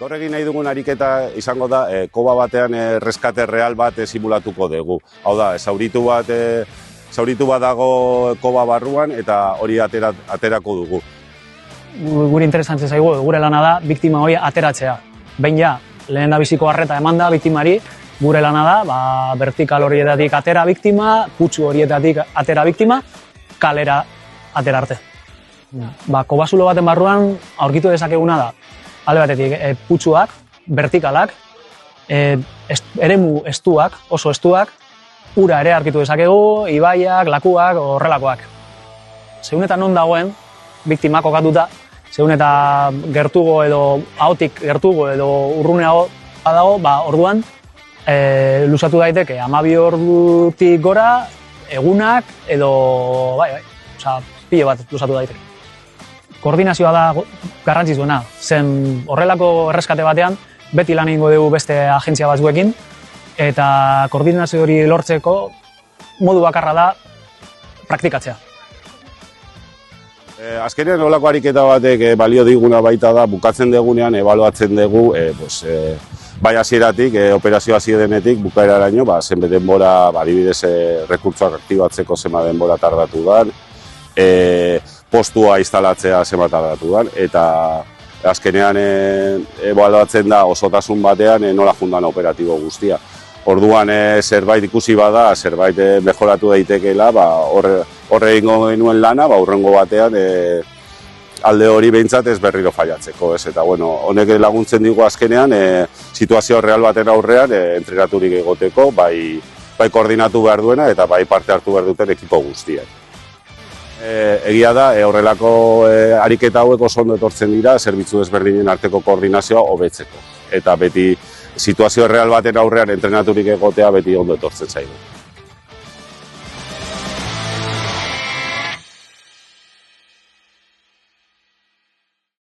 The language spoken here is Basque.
Gaur egin nahi dugun ariketa izango da, koba batean reskate real bat simulatuko dugu. Hau da, zauritu bat dago koba barruan eta hori aterako dugu. Gure interesantzen zaigu, gure lana da, biktima hori ateratzea. Behin ja, lehen da biziko harreta eman da biktimari, gure lana da, vertikal horietatik atera biktima, putzu horietatik atera biktima, kalera atera arte. Kobasulo baten barruan aurkitu dezakeguna da, alde batetik putzuak, vertikalak, eremu estuak, oso estuak, ura ere aurkitu dezakegu, ibaiak, lakuak, horrelakoak. Segun eta non dagoen, biktima kokatuta, segun eta gertugo edo, ahotik gertugo edo urruneago badago, orduan, luzatu daiteke 12 ordutik gora, egunak edo, pilo bat luzatu daiteke. Koordinazioa da garrantzitsuena, zen horrelako erreskate batean, beti lan egingo dugu beste agentzia batzuekin, eta koordinazio hori lortzeko modu bakarra da praktikatzea. Azkenean olako ariketa batek balio diguna baita da, bukatzen degunean, ebaluatzen dugu, bai hasieratik, operazio hasi denetik, bukaeraraino, zenbat denbora, adibidez, rekurtsoak aktibatzeko zenbat denbora tardatu da, postua instalatzea zenbat tardatu da, eta azkenean ebaluatzen da osotasun batean nola jundan operatibo guztia. Orduan zerbait ikusi bada, zerbait mejoratu daitekeela, horre egingo genuen lana, hurrengo batean alde hori behintzat ez berriro faiatzeko. Eta honek laguntzen digu azkenean, situazio real baten aurrean entrenaturik egoteko, bai koordinatu behar duena eta bai parte hartu behar duten ekipo guztiak. Egia da, horrelako ariketa hauek oso ondo etortzen dira, zerbitzu desberdinen arteko koordinazioa hobetzeko. Eta beti situazio real baten aurrean entrenaturik egotea beti ondo etortzen zaigu.